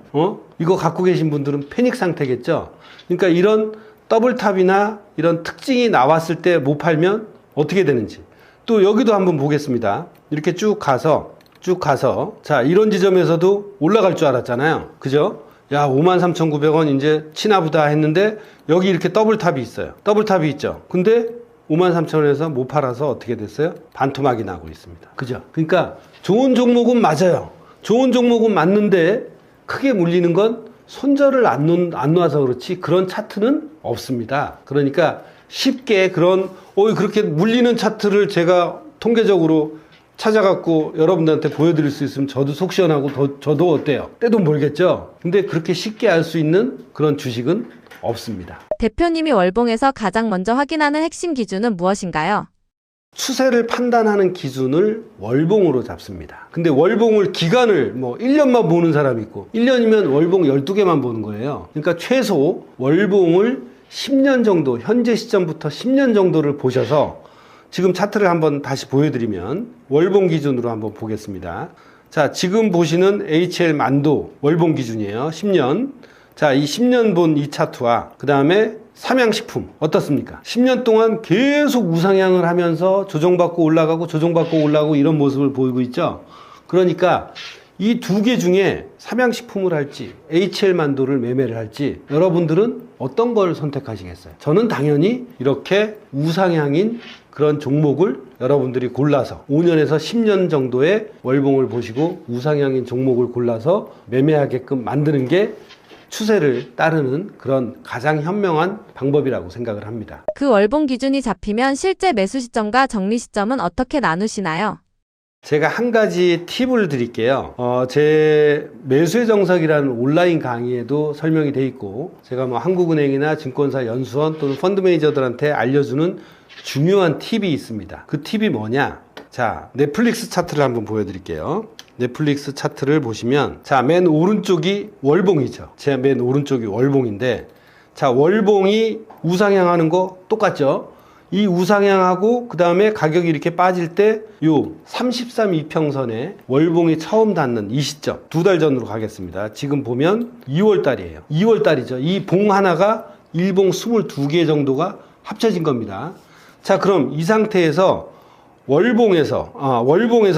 이거 갖고 계신 분들은 패닉 상태겠죠? 그러니까 이런 더블탑이나 이런 특징이 나왔을 때 못 팔면 어떻게 되는지. 또 여기도 한번 보겠습니다. 이렇게 쭉 가서, 자, 이런 지점에서도 올라갈 줄 알았잖아요. 그죠? 야, 53,900원 이제 치나보다 했는데, 여기 이렇게 더블탑이 있어요. 더블탑이 있죠. 근데 53,000원에서 못 팔아서 어떻게 됐어요? 반토막이 나고 있습니다. 그죠? 그러니까 좋은 종목은 맞아요. 좋은 종목은 맞는데 크게 물리는 건 손절을 안 놔서 그렇지 그런 차트는 없습니다. 그러니까 쉽게 그렇게 물리는 차트를 제가 통계적으로 찾아갖고 여러분들한테 보여드릴 수 있으면 저도 속 시원하고 저도 어때요? 떼돈 벌겠죠? 근데 그렇게 쉽게 알 수 있는 그런 주식은 없습니다. 대표님이 월봉에서 가장 먼저 확인하는 핵심 기준은 무엇인가요? 추세를 판단하는 기준을 월봉으로 잡습니다. 근데 월봉을 기간을 1년만 보는 사람이 있고 1년이면 월봉 12개만 보는 거예요. 그러니까 최소 월봉을 10년 정도, 현재 시점부터 10년 정도를 보셔서, 지금 차트를 한번 다시 보여드리면 월봉 기준으로 한번 보겠습니다. 자, 지금 보시는 HL만도 월봉 기준이에요. 10년. 자, 이 10년 본 이 차트와 그 다음에 삼양식품 어떻습니까? 10년 동안 계속 우상향을 하면서 조정받고 올라가고 조정받고 올라가고 이런 모습을 보이고 있죠. 그러니까 이 두 개 중에 삼양식품을 할지 HL만도를 매매를 할지 여러분들은 어떤 걸 선택하시겠어요? 저는 당연히 이렇게 우상향인 그런 종목을 여러분들이 골라서 5년에서 10년 정도의 월봉을 보시고 우상향인 종목을 골라서 매매하게끔 만드는 게 추세를 따르는 그런 가장 현명한 방법이라고 생각을 합니다. 그 월봉 기준이 잡히면 실제 매수 시점과 정리 시점은 어떻게 나누시나요? 제가 한 가지 팁을 드릴게요. 제 매수의 정석이라는 온라인 강의에도 설명이 돼 있고, 제가 한국은행이나 증권사 연수원 또는 펀드 매니저들한테 알려주는 중요한 팁이 있습니다. 그 팁이 뭐냐? 자, 넷플릭스 차트를 한번 보여드릴게요. 넷플릭스 차트를 보시면, 자, 맨 오른쪽이 월봉이죠. 제 맨 오른쪽이 월봉인데, 자, 월봉이 우상향하는 거 똑같죠? 이 우상향하고 그 다음에 가격이 이렇게 빠질 때 요 33 이평선에 월봉이 처음 닿는 이 시점, 2달 전으로 가겠습니다. 지금 보면 2월 달이에요. 2월 달이죠. 이 봉 하나가 일봉 22개 정도가 합쳐진 겁니다. 자, 그럼 이 상태에서 월봉에서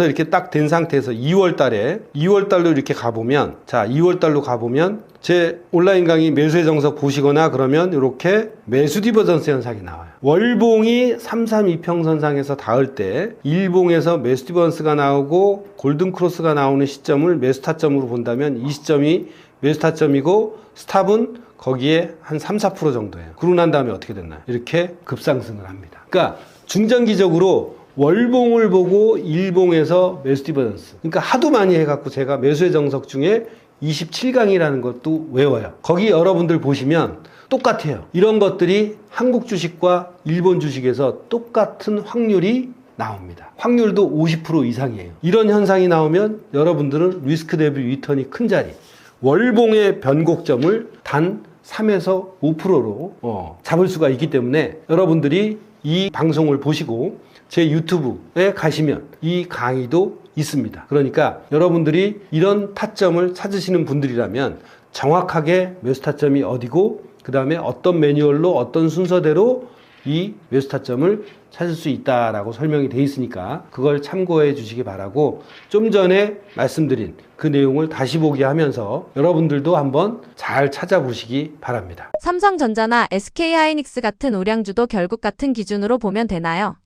이렇게 딱 된 상태에서 2월 달로 이렇게 가보면, 자, 2월 달로 가보면, 제 온라인 강의 매수의 정석 보시거나 그러면 이렇게 매수 디버전스 현상이 나와요. 월봉이 33이평선상에서 닿을 때, 일봉에서 매수 디버전스가 나오고, 골든 크로스가 나오는 시점을 매수 타점으로 본다면, 이 시점이 매수 타점이고, 스탑은 거기에 한 3, 4% 정도예요. 그러고 난 다음에 어떻게 됐나요? 이렇게 급상승을 합니다. 그러니까, 중장기적으로 월봉을 보고 일봉에서 매수 디버전스. 그러니까 하도 많이 해갖고 제가 매수의 정석 중에 27강이라는 것도 외워요. 거기 여러분들 보시면 똑같아요. 이런 것들이 한국 주식과 일본 주식에서 똑같은 확률이 나옵니다. 확률도 50% 이상이에요. 이런 현상이 나오면 여러분들은 리스크 대비 리턴이 큰 자리, 월봉의 변곡점을 단 3에서 5%로 잡을 수가 있기 때문에 여러분들이 이 방송을 보시고 제 유튜브에 가시면 이 강의도 있습니다. 그러니까 여러분들이 이런 타점을 찾으시는 분들이라면 정확하게 매수 타점이 어디고 그 다음에 어떤 매뉴얼로 어떤 순서대로 이 매수 타점을 찾을 수 있다라고 설명이 되어 있으니까 그걸 참고해 주시기 바라고, 좀 전에 말씀드린 그 내용을 다시 보기 하면서 여러분들도 한번 잘 찾아보시기 바랍니다. 삼성전자나 SK하이닉스 같은 우량주도 결국 같은 기준으로 보면 되나요?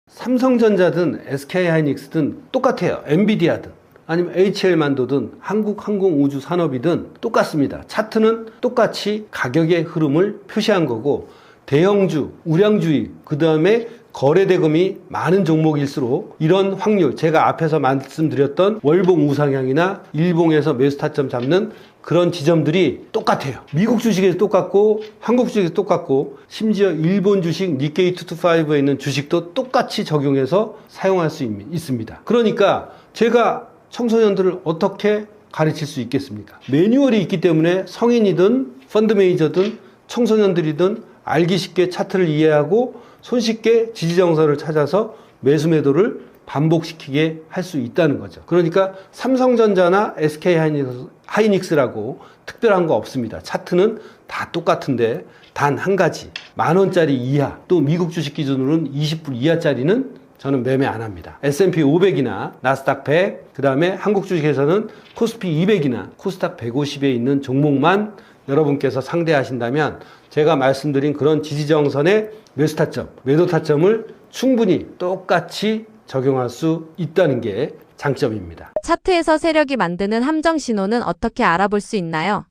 삼성전자든 SK하이닉스든 똑같아요. 엔비디아든 아니면 HL만도든 한국항공우주산업이든 똑같습니다. 차트는 똑같이 가격의 흐름을 표시한 거고, 대형주, 우량주의, 그 다음에 거래대금이 많은 종목일수록 이런 확률, 제가 앞에서 말씀드렸던 월봉 우상향이나 일봉에서 매수 타점 잡는 그런 지점들이 똑같아요. 미국 주식에서 똑같고 한국 주식에서 똑같고, 심지어 일본 주식 니케이 225에 있는 주식도 똑같이 적용해서 사용할 수 있습니다. 그러니까 제가 청소년들을 어떻게 가르칠 수 있겠습니까? 매뉴얼이 있기 때문에 성인이든 펀드 매니저든 청소년들이든 알기 쉽게 차트를 이해하고 손쉽게 지지정선을 찾아서 매수 매도를 반복시키게 할 수 있다는 거죠. 그러니까 삼성전자나 SK하이닉스라고 특별한 거 없습니다. 차트는 다 똑같은데 단 한 가지, 10,000원짜리 이하, 또 미국 주식 기준으로는 20불 이하짜리는 저는 매매 안 합니다. S&P 500이나 나스닥 100, 그 다음에 한국 주식에서는 코스피 200이나 코스닥 150에 있는 종목만 여러분께서 상대하신다면 제가 말씀드린 그런 지지정선의 매수 타점, 매도 타점을 충분히 똑같이 적용할 수 있다는 게 장점입니다. 차트에서 세력이 만드는 함정 신호는 어떻게 알아볼 수 있나요?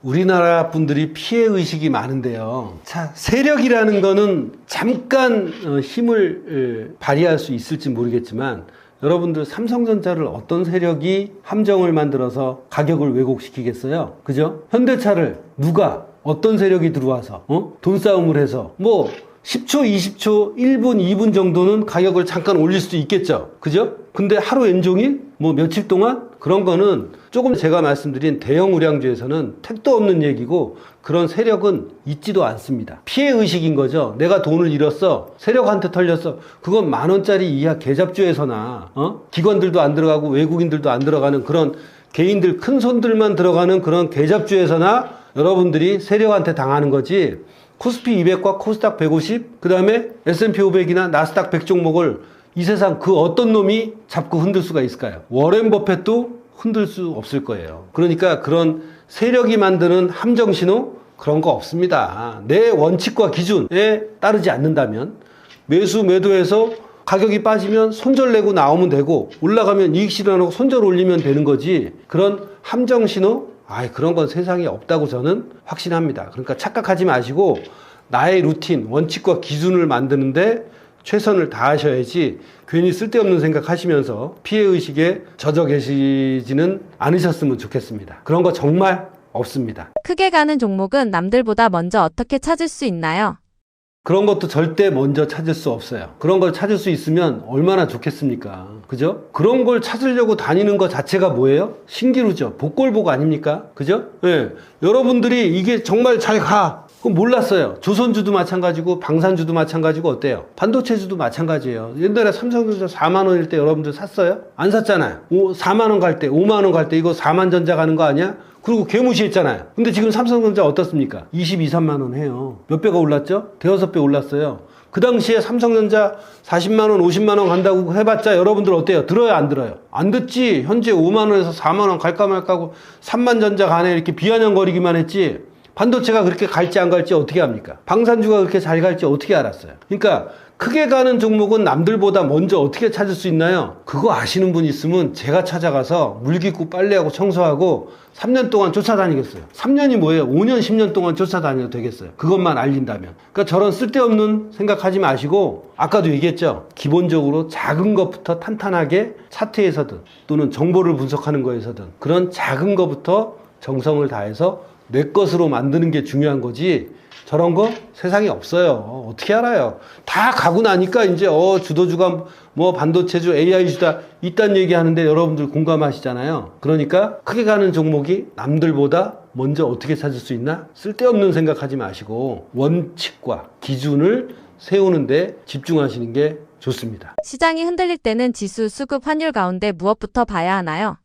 우리나라 분들이 피해의식이 많은데요. 자, 세력이라는 거는 잠깐 힘을 발휘할 수 있을지 모르겠지만, 여러분들 삼성전자를 어떤 세력이 함정을 만들어서 가격을 왜곡시키겠어요? 그죠? 현대차를 누가, 어떤 세력이 들어와서 돈싸움을 해서 10초, 20초, 1분, 2분 정도는 가격을 잠깐 올릴 수도 있겠죠. 그죠? 근데 하루 온종일 며칠 동안 그런 거는 조금 제가 말씀드린 대형 우량주에서는 택도 없는 얘기고, 그런 세력은 있지도 않습니다. 피해의식인 거죠. 내가 돈을 잃었어, 세력한테 털렸어. 그건 10,000원짜리 이하 계잡주에서나 기관들도 안 들어가고 외국인들도 안 들어가는 그런 개인들, 큰 손들만 들어가는 그런 계잡주에서나 여러분들이 세력한테 당하는 거지, 코스피 200과 코스닥 150, 그 다음에 S&P 500이나 나스닥 100 종목을 이 세상 그 어떤 놈이 잡고 흔들 수가 있을까요? 워렌 버핏도 흔들 수 없을 거예요. 그러니까 그런 세력이 만드는 함정신호, 그런 거 없습니다. 내 원칙과 기준에 따르지 않는다면 매수 매도해서 가격이 빠지면 손절 내고 나오면 되고, 올라가면 이익 실현하고 손절 올리면 되는 거지, 그런 함정신호, 그런 건 세상에 없다고 저는 확신합니다. 그러니까 착각하지 마시고 나의 루틴, 원칙과 기준을 만드는데 최선을 다하셔야지, 괜히 쓸데없는 생각하시면서 피해의식에 젖어 계시지는 않으셨으면 좋겠습니다. 그런 거 정말 없습니다. 크게 가는 종목은 남들보다 먼저 어떻게 찾을 수 있나요? 그런 것도 절대 먼저 찾을 수 없어요. 그런 걸 찾을 수 있으면 얼마나 좋겠습니까? 그죠? 그런 걸 찾으려고 다니는 것 자체가 뭐예요? 신기루죠. 복골복 아닙니까? 그죠? 예. 여러분들이 이게 정말 잘 가. 그건 몰랐어요. 조선주도 마찬가지고 방산주도 마찬가지고 어때요? 반도체주도 마찬가지예요. 옛날에 삼성전자 4만 원일 때 여러분들 샀어요? 안 샀잖아요. 4만 원 갈 때, 5만 원 갈 때 이거 4만 전자 가는 거 아니야? 그리고 개무시했잖아요. 근데 지금 삼성전자 어떻습니까? 22, 3만 원 해요. 몇 배가 올랐죠? 대여섯 배 올랐어요. 그 당시에 삼성전자 40만 원, 50만 원 간다고 해봤자 여러분들 어때요? 들어요, 안 들어요? 안 듣지. 현재 5만 원에서 4만 원 갈까 말까 하고 3만 전자 간에 이렇게 비아냥거리기만 했지. 반도체가 그렇게 갈지 안 갈지 어떻게 합니까? 방산주가 그렇게 잘 갈지 어떻게 알았어요? 그러니까 크게 가는 종목은 남들보다 먼저 어떻게 찾을 수 있나요? 그거 아시는 분 있으면 제가 찾아가서 물기구 빨래하고 청소하고 3년 동안 쫓아다니겠어요. 3년이 뭐예요? 5년, 10년 동안 쫓아다녀도 되겠어요. 그것만 알린다면. 그러니까 저런 쓸데없는 생각하지 마시고 아까도 얘기했죠. 기본적으로 작은 것부터 탄탄하게 차트에서든 또는 정보를 분석하는 거에서든 그런 작은 것부터 정성을 다해서 내 것으로 만드는 게 중요한 거지. 저런 거 세상에 없어요. 어떻게 알아요? 다 가고 나니까 이제 주도주가 뭐 반도체주, AI주다 이딴 얘기하는데 여러분들 공감하시잖아요. 그러니까 크게 가는 종목이 남들보다 먼저 어떻게 찾을 수 있나? 쓸데없는 생각하지 마시고 원칙과 기준을 세우는데 집중하시는 게 좋습니다. 시장이 흔들릴 때는 지수, 수급, 환율 가운데 무엇부터 봐야 하나요?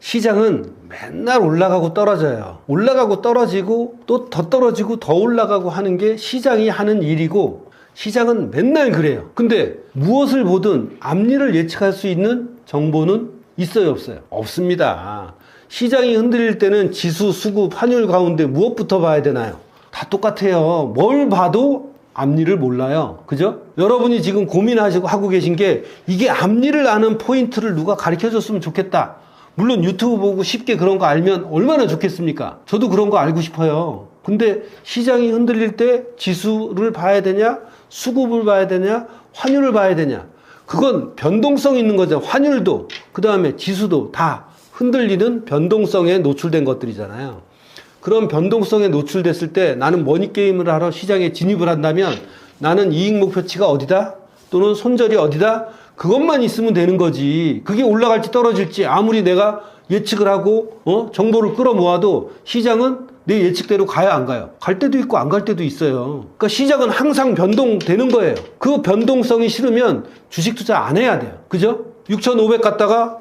시장은 맨날 올라가고 떨어져요. 올라가고 떨어지고 또 더 떨어지고 더 올라가고 하는 게 시장이 하는 일이고 시장은 맨날 그래요. 근데 무엇을 보든 앞일을 예측할 수 있는 정보는 있어요, 없어요? 없습니다. 시장이 흔들릴 때는 지수, 수급, 환율 가운데 무엇부터 봐야 되나요? 다 똑같아요. 뭘 봐도 앞일을 몰라요. 그죠? 여러분이 지금 고민하고 계신 게 이게 앞일을 아는 포인트를 누가 가르쳐 줬으면 좋겠다. 물론 유튜브 보고 쉽게 그런 거 알면 얼마나 좋겠습니까? 저도 그런 거 알고 싶어요. 근데 시장이 흔들릴 때 지수를 봐야 되냐? 수급을 봐야 되냐? 환율을 봐야 되냐? 그건 변동성 있는 거죠. 환율도, 그 다음에 지수도 다 흔들리는 변동성에 노출된 것들이잖아요. 그런 변동성에 노출됐을 때 나는 머니게임을 하러 시장에 진입을 한다면 나는 이익 목표치가 어디다? 또는 손절이 어디다? 그것만 있으면 되는 거지. 그게 올라갈지 떨어질지 아무리 내가 예측을 하고 정보를 끌어모아도 시장은 내 예측대로 가야 안 가요. 갈 때도 있고 안 갈 때도 있어요. 그러니까 시장은 항상 변동되는 거예요. 그 변동성이 싫으면 주식 투자 안 해야 돼요. 그죠? 6,500 갔다가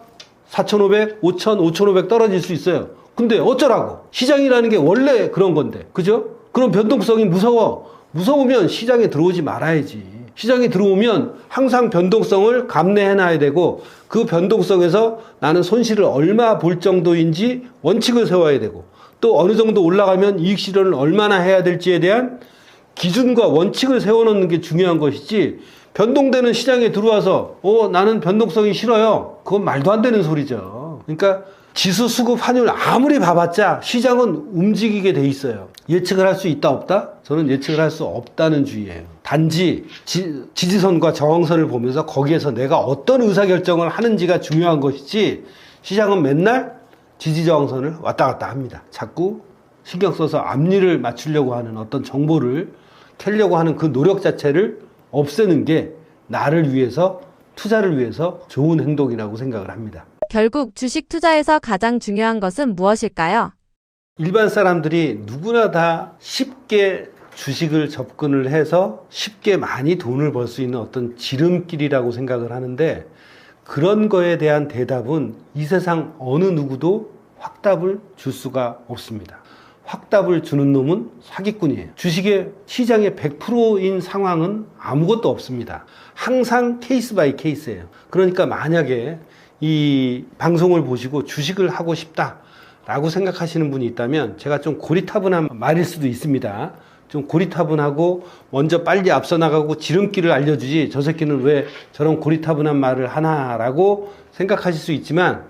4,500, 5,000, 5,500 떨어질 수 있어요. 근데 어쩌라고? 시장이라는 게 원래 그런 건데. 그죠? 그런 변동성이 무서워. 무서우면 시장에 들어오지 말아야지. 시장에 들어오면 항상 변동성을 감내해놔야 되고 그 변동성에서 나는 손실을 얼마 볼 정도인지 원칙을 세워야 되고 또 어느 정도 올라가면 이익 실현을 얼마나 해야 될지에 대한 기준과 원칙을 세워놓는 게 중요한 것이지 변동되는 시장에 들어와서 나는 변동성이 싫어요. 그건 말도 안 되는 소리죠. 그러니까 지수, 수급, 환율 아무리 봐봤자 시장은 움직이게 돼 있어요. 예측을 할 수 있다 없다? 저는 예측을 할 수 없다는 주의예요. 단지 지지선과 저항선을 보면서 거기에서 내가 어떤 의사결정을 하는지가 중요한 것이지 시장은 맨날 지지저항선을 왔다 갔다 합니다. 자꾸 신경 써서 앞일을 맞추려고 하는 어떤 정보를 캐려고 하는 그 노력 자체를 없애는 게 나를 위해서 투자를 위해서 좋은 행동이라고 생각을 합니다. 결국 주식 투자에서 가장 중요한 것은 무엇일까요? 일반 사람들이 누구나 다 쉽게 주식을 접근을 해서 쉽게 많이 돈을 벌 수 있는 어떤 지름길이라고 생각을 하는데 그런 거에 대한 대답은 이 세상 어느 누구도 확답을 줄 수가 없습니다. 확답을 주는 놈은 사기꾼이에요. 주식의 시장의 100%인 상황은 아무것도 없습니다. 항상 케이스 바이 케이스예요. 그러니까 만약에 이 방송을 보시고 주식을 하고 싶다라고 생각하시는 분이 있다면 제가 좀 고리타분한 말일 수도 있습니다. 좀 고리타분하고 먼저 빨리 앞서 나가고 지름길을 알려주지 저 새끼는 왜 저런 고리타분한 말을 하나라고 생각하실 수 있지만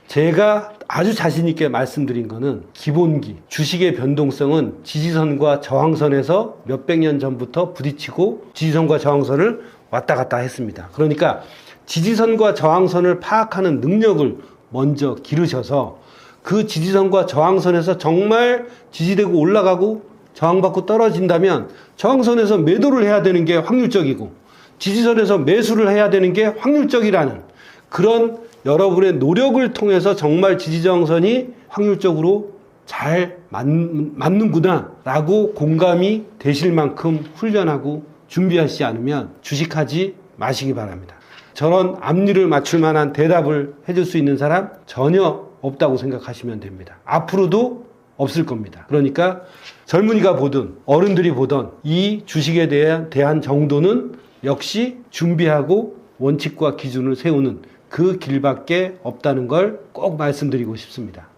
제가 아주 자신 있게 말씀드린 거는 기본기, 주식의 변동성은 지지선과 저항선에서 몇백 년 전부터 부딪히고 지지선과 저항선을 왔다 갔다 했습니다. 그러니까 지지선과 저항선을 파악하는 능력을 먼저 기르셔서 그 지지선과 저항선에서 정말 지지되고 올라가고 저항받고 떨어진다면 저항선에서 매도를 해야 되는 게 확률적이고 지지선에서 매수를 해야 되는 게 확률적이라는 그런 여러분의 노력을 통해서 정말 지지저항선이 확률적으로 잘 맞는구나 라고 공감이 되실 만큼 훈련하고 준비하시지 않으면 주식하지 마시기 바랍니다. 저런 앞니를 맞출 만한 대답을 해줄 수 있는 사람 전혀 없다고 생각하시면 됩니다. 앞으로도 없을 겁니다. 그러니까 젊은이가 보든 어른들이 보던 이 주식에 대한 정도는 역시 준비하고 원칙과 기준을 세우는 그 길밖에 없다는 걸 꼭 말씀드리고 싶습니다.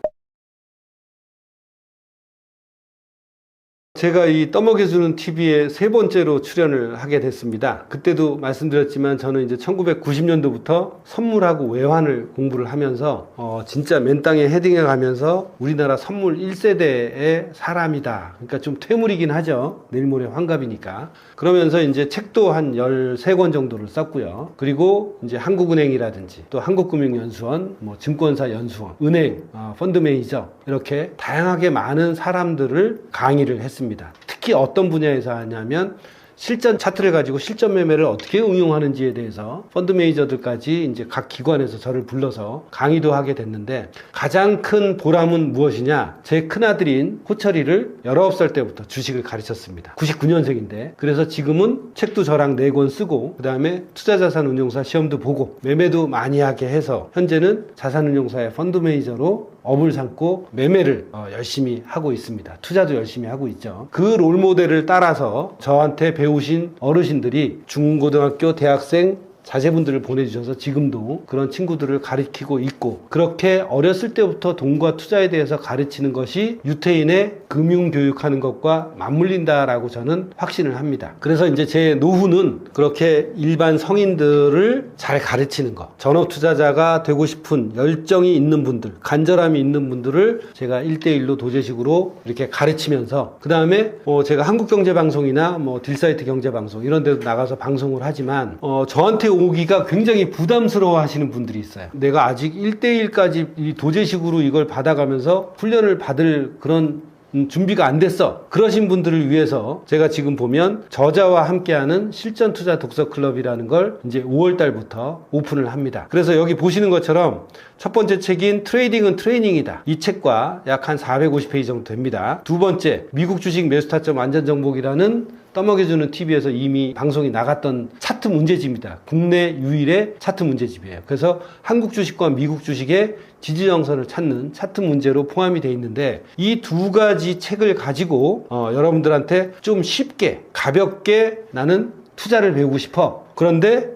제가 이 떠먹여주는 TV에 세 번째로 출연을 하게 됐습니다. 그때도 말씀드렸지만 저는 이제 1990년도부터 선물하고 외환을 공부를 하면서 진짜 맨 땅에 헤딩해 가면서 우리나라 선물 1세대의 사람이다. 그러니까 좀 퇴물이긴 하죠. 내일 모레 환갑이니까. 그러면서 이제 책도 한 13권 정도를 썼고요. 그리고 이제 한국은행이라든지 또 한국금융연수원, 뭐 증권사 연수원, 은행, 펀드 매니저 이렇게 다양하게 많은 사람들을 강의를 했습니다. 특히 어떤 분야에서 하냐면 실전 차트를 가지고 실전 매매를 어떻게 응용하는지에 대해서 펀드 매니저들까지 이제 각 기관에서 저를 불러서 강의도 하게 됐는데 가장 큰 보람은 무엇이냐? 제 큰아들인 호철이를 19살 때부터 주식을 가르쳤습니다. 99년생인데 그래서 지금은 책도 저랑 4권 쓰고 그 다음에 투자자산운용사 시험도 보고 매매도 많이 하게 해서 현재는 자산운용사의 펀드 매니저로 업을 삼고 매매를 열심히 하고 있습니다. 투자도 열심히 하고 있죠. 그 롤모델을 따라서 저한테 배우신 어르신들이 중고등학교, 대학생 자제분들을 보내주셔서 지금도 그런 친구들을 가르치고 있고 그렇게 어렸을 때부터 돈과 투자에 대해서 가르치는 것이 유태인의 금융교육하는 것과 맞물린다라고 저는 확신을 합니다. 그래서 이제 제 노후는 그렇게 일반 성인들을 잘 가르치는 것, 전업투자자가 되고 싶은 열정이 있는 분들, 간절함이 있는 분들을 제가 1대1로 도제식으로 이렇게 가르치면서 그 다음에 제가 한국경제방송이나 뭐 딜사이트 경제방송 이런 데도 나가서 방송을 하지만 저한테 오기가 굉장히 부담스러워 하시는 분들이 있어요. 내가 아직 1대1까지 이 도제식으로 이걸 받아가면서 훈련을 받을 그런 준비가 안 됐어. 그러신 분들을 위해서 제가 지금 보면 저자와 함께하는 실전투자 독서클럽이라는 걸 이제 5월 달부터 오픈을 합니다. 그래서 여기 보시는 것처럼 첫 번째 책인 트레이딩은 트레이닝이다. 이 책과 약 한 450페이지 정도 됩니다. 두 번째, 미국 주식 매수 타점 완전 정복이라는 떠먹여주는 TV에서 이미 방송이 나갔던 차트 문제집입니다. 국내 유일의 차트 문제집이에요. 그래서 한국 주식과 미국 주식의 지지정선을 찾는 차트 문제로 포함이 되어 있는데 이 두 가지 책을 가지고 여러분들한테 좀 쉽게 가볍게 나는 투자를 배우고 싶어. 그런데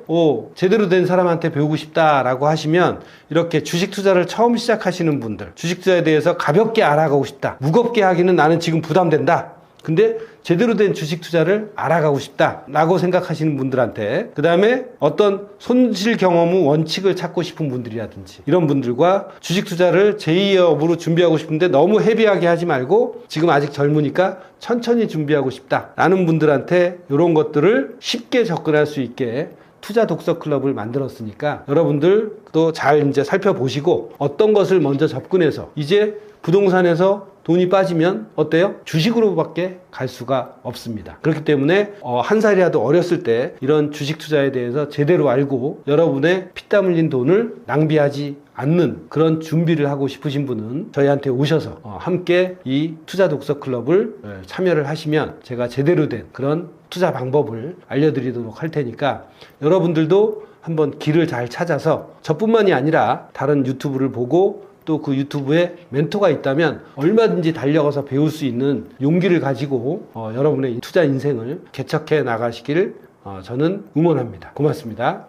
제대로 된 사람한테 배우고 싶다라고 하시면 이렇게 주식 투자를 처음 시작하시는 분들, 주식 투자에 대해서 가볍게 알아가고 싶다. 무겁게 하기는 나는 지금 부담된다. 근데 제대로 된 주식 투자를 알아가고 싶다라고 생각하시는 분들한테 그 다음에 어떤 손실 경험 후 원칙을 찾고 싶은 분들이라든지 이런 분들과 주식 투자를 제2의 업으로 준비하고 싶은데 너무 헤비하게 하지 말고 지금 아직 젊으니까 천천히 준비하고 싶다라는 분들한테 이런 것들을 쉽게 접근할 수 있게 투자 독서 클럽을 만들었으니까 여러분들도 잘 이제 살펴보시고 어떤 것을 먼저 접근해서 이제 부동산에서 돈이 빠지면 어때요? 주식으로밖에 갈 수가 없습니다. 그렇기 때문에 한 살이라도 어렸을 때 이런 주식 투자에 대해서 제대로 알고 여러분의 피땀 흘린 돈을 낭비하지 않는 그런 준비를 하고 싶으신 분은 저희한테 오셔서 함께 이 투자 독서 클럽을 참여를 하시면 제가 제대로 된 그런 투자 방법을 알려드리도록 할 테니까 여러분들도 한번 길을 잘 찾아서 저뿐만이 아니라 다른 유튜브를 보고 또 그 유튜브에 멘토가 있다면 얼마든지 달려가서 배울 수 있는 용기를 가지고 여러분의 투자 인생을 개척해 나가시길 저는 응원합니다. 고맙습니다.